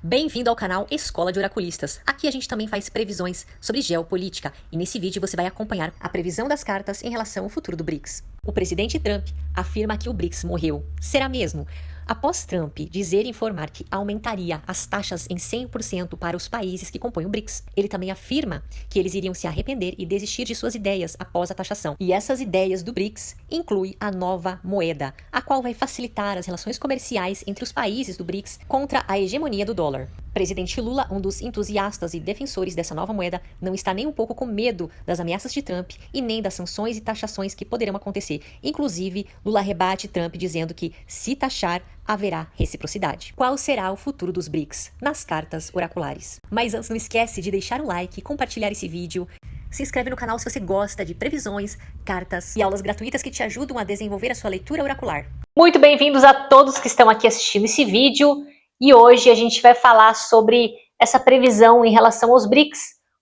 Bem-vindo ao canal Escola de Oraculistas. Aqui a gente também faz previsões sobre geopolítica e nesse vídeo você vai acompanhar a previsão das cartas em relação ao futuro do BRICS. O presidente Trump afirma que o BRICS morreu. Será mesmo? Após Trump dizer e informar que aumentaria as taxas em 100% para os países que compõem o BRICS, ele também afirma que eles iriam se arrepender e desistir de suas ideias após a taxação. E essas ideias do BRICS incluem a nova moeda, a qual vai facilitar as relações comerciais entre os países do BRICS contra a hegemonia do dólar. Presidente Lula, um dos entusiastas e defensores dessa nova moeda, não está nem um pouco com medo das ameaças de Trump e nem das sanções e taxações que poderão acontecer. Inclusive, Lula rebate Trump dizendo que, se taxar, haverá reciprocidade. Qual será o futuro dos BRICS? Nas cartas oraculares. Mas antes, não esquece de deixar o like, compartilhar esse vídeo. Se inscreve no canal se você gosta de previsões, cartas e aulas gratuitas que te ajudam a desenvolver a sua leitura oracular. Muito bem-vindos a todos que estão aqui assistindo esse vídeo. E hoje a gente vai falar sobre essa previsão em relação aos BRICS.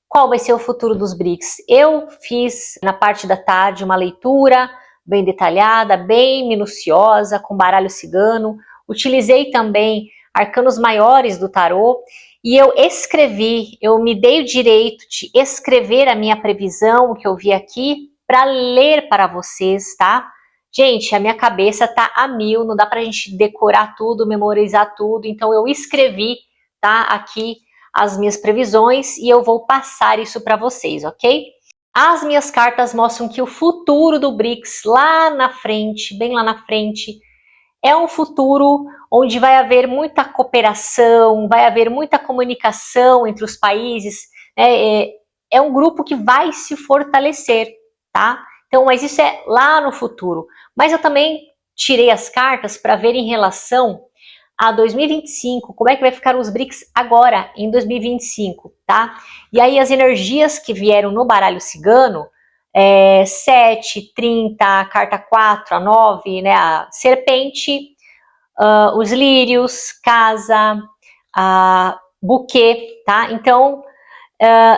Qual vai ser o futuro dos BRICS? Eu fiz na parte da tarde uma leitura bem detalhada, bem minuciosa, com baralho cigano. Utilizei também arcanos maiores do tarô e eu me dei o direito de escrever a minha previsão, o que eu vi aqui, para ler para vocês, tá? Gente, a minha cabeça tá a mil, não dá pra gente decorar tudo, memorizar tudo, então eu escrevi, tá, aqui as minhas previsões e eu vou passar isso para vocês, ok? As minhas cartas mostram que o futuro do BRICS lá na frente, bem lá na frente, é um futuro onde vai haver muita cooperação, vai haver muita comunicação entre os países, né? É um grupo que vai se fortalecer, tá? Então, mas isso é lá no futuro. Mas eu também tirei as cartas para ver em relação a 2025, como é que vai ficar os BRICS agora, em 2025, tá? E aí as energias que vieram no baralho cigano, 7, 30, carta 4, a 9, né, a serpente, os lírios, casa, buquê, tá? Então,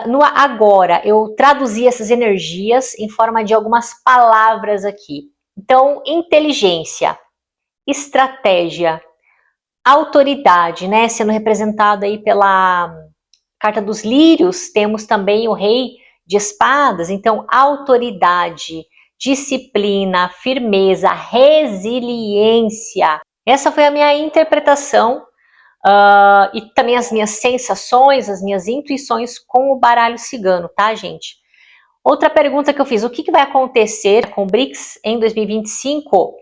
no agora, eu traduzi essas energias em forma de algumas palavras aqui. Então, inteligência, estratégia, autoridade, né? Sendo representada aí pela carta dos lírios, temos também o rei de espadas. Então, autoridade, disciplina, firmeza, resiliência. Essa foi a minha interpretação. E também as minhas sensações, as minhas intuições com o baralho cigano, tá, gente? Outra pergunta que eu fiz, o que vai acontecer com o BRICS em 2025?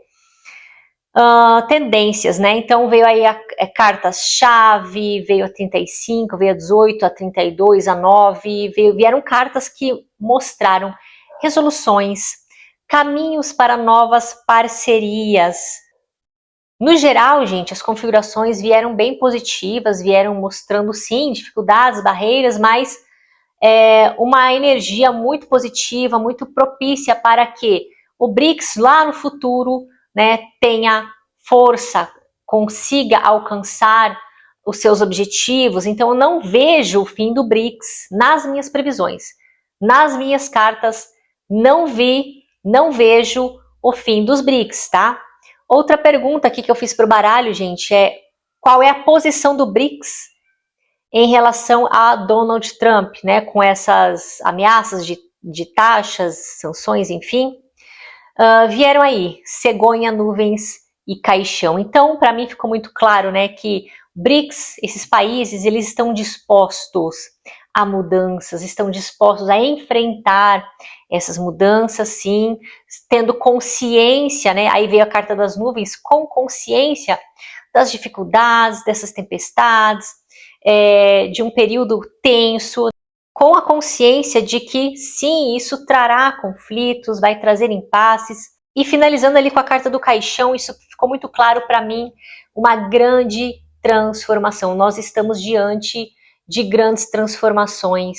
Tendências, né? Então veio aí cartas-chave, veio a 35, veio a 18, a 32, a 9, vieram cartas que mostraram resoluções, caminhos para novas parcerias. No geral, gente, as configurações vieram bem positivas, vieram mostrando, sim, dificuldades, barreiras, mas uma energia muito positiva, muito propícia para que o BRICS lá no futuro, né, tenha força, consiga alcançar os seus objetivos. Então, eu não vejo o fim do BRICS nas minhas previsões. Nas minhas cartas, não vejo o fim dos BRICS, tá? Outra pergunta aqui que eu fiz para o baralho, gente, qual é a posição do BRICS em relação a Donald Trump, né, com essas ameaças de taxas, sanções, enfim. Vieram aí cegonha, nuvens e caixão. Então, para mim ficou muito claro, né, que BRICS, esses países, eles estão dispostos a mudanças, estão dispostos a enfrentar essas mudanças, sim, tendo consciência, né? Aí veio a carta das nuvens, com consciência das dificuldades, dessas tempestades, de um período tenso, com a consciência de que, sim, isso trará conflitos, vai trazer impasses. E finalizando ali com a carta do caixão, isso ficou muito claro para mim, uma grande transformação. Nós estamos diante de grandes transformações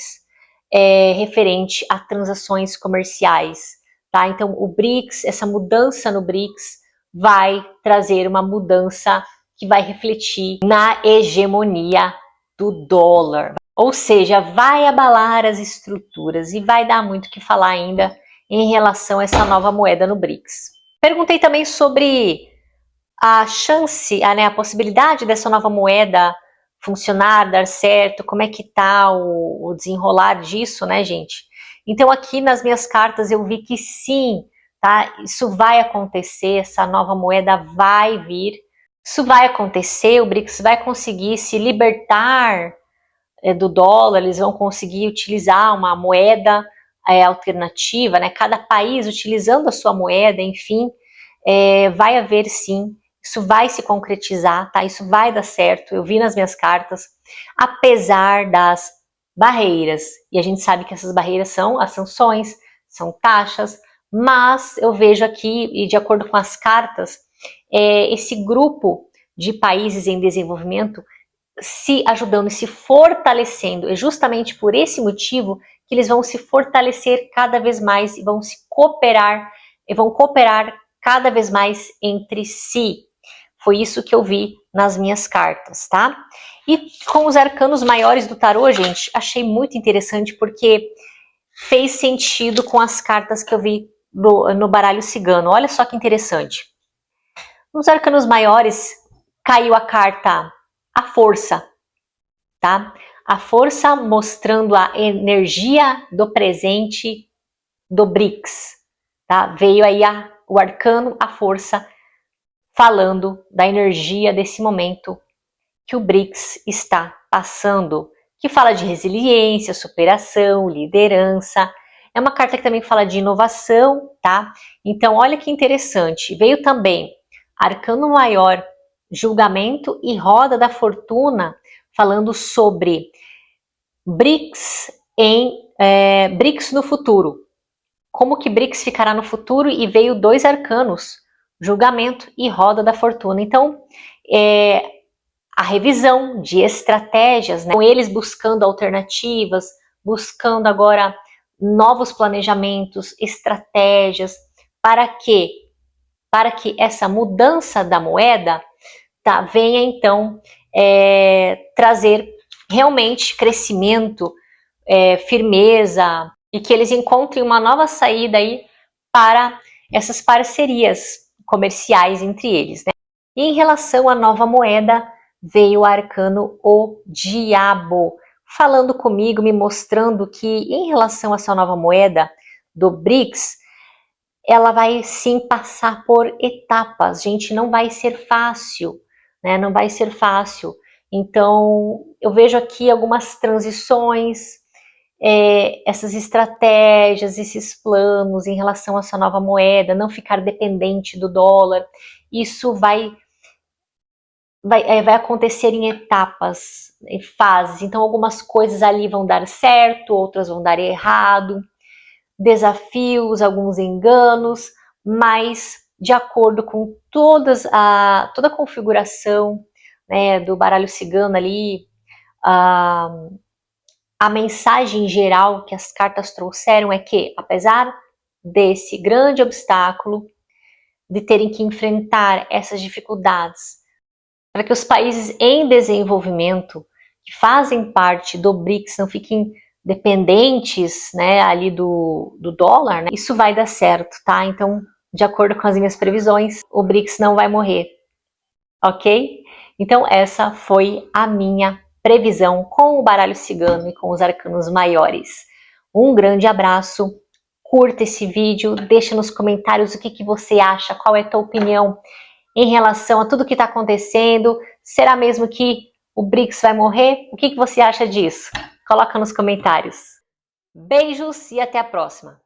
referente a transações comerciais, tá? Então, o BRICS, essa mudança no BRICS vai trazer uma mudança que vai refletir na hegemonia do dólar. Ou seja, vai abalar as estruturas e vai dar muito o que falar ainda em relação a essa nova moeda no BRICS. Perguntei também sobre a chance, a possibilidade dessa nova moeda funcionar, dar certo, como é que tá o desenrolar disso, né, gente? Então aqui nas minhas cartas eu vi que sim, tá? Isso vai acontecer, essa nova moeda vai vir, isso vai acontecer, o BRICS vai conseguir se libertar do dólar, eles vão conseguir utilizar uma moeda alternativa, né? Cada país utilizando a sua moeda, enfim, vai haver sim, isso vai se concretizar, tá? Isso vai dar certo, eu vi nas minhas cartas, apesar das barreiras, e a gente sabe que essas barreiras são as sanções, são taxas, mas eu vejo aqui, e de acordo com as cartas, esse grupo de países em desenvolvimento se ajudando e se fortalecendo. É justamente por esse motivo que eles vão se fortalecer cada vez mais e vão cooperar cada vez mais entre si. Foi isso que eu vi nas minhas cartas, tá? E com os arcanos maiores do tarô, gente, achei muito interessante porque fez sentido com as cartas que eu vi no baralho cigano. Olha só que interessante. Nos arcanos maiores caiu a carta a força, tá? A força mostrando a energia do presente do BRICS, tá? Veio aí o arcano, a força, falando da energia desse momento que o BRICS está passando, que fala de resiliência, superação, liderança. É uma carta que também fala de inovação, tá? Então, olha que interessante. Veio também arcano maior, julgamento e roda da fortuna, falando sobre BRICS BRICS no futuro. Como que BRICS ficará no futuro? E veio 2 arcanos, julgamento e roda da fortuna. Então, a revisão de estratégias, né? Com eles buscando alternativas, buscando agora novos planejamentos, estratégias, para que essa mudança da moeda venha então trazer realmente crescimento, firmeza, e que eles encontrem uma nova saída aí para essas parcerias comerciais entre eles, né? E em relação à nova moeda, veio o arcano o Diabo, falando comigo, me mostrando que em relação a essa nova moeda do BRICS, ela vai sim passar por etapas, gente, não vai ser fácil, né? Não vai ser fácil. Então, eu vejo aqui algumas transições, essas estratégias, esses planos em relação a essa nova moeda, não ficar dependente do dólar, isso vai acontecer em etapas, em fases. Então, algumas coisas ali vão dar certo, outras vão dar errado, desafios, alguns enganos, mas de acordo com toda a configuração, né, do baralho cigano ali, a mensagem geral que as cartas trouxeram é que, apesar desse grande obstáculo, de terem que enfrentar essas dificuldades, para que os países em desenvolvimento, que fazem parte do BRICS, não fiquem dependentes, né, ali do dólar, né, isso vai dar certo, tá? Então, de acordo com as minhas previsões, o BRICS não vai morrer, ok? Então, essa foi a minha previsão com o baralho cigano e com os arcanos maiores. Um grande abraço, curta esse vídeo, deixa nos comentários o que você acha, qual é a tua opinião em relação a tudo que está acontecendo. Será mesmo que o BRICS vai morrer? O que você acha disso? Coloca nos comentários. Beijos e até a próxima!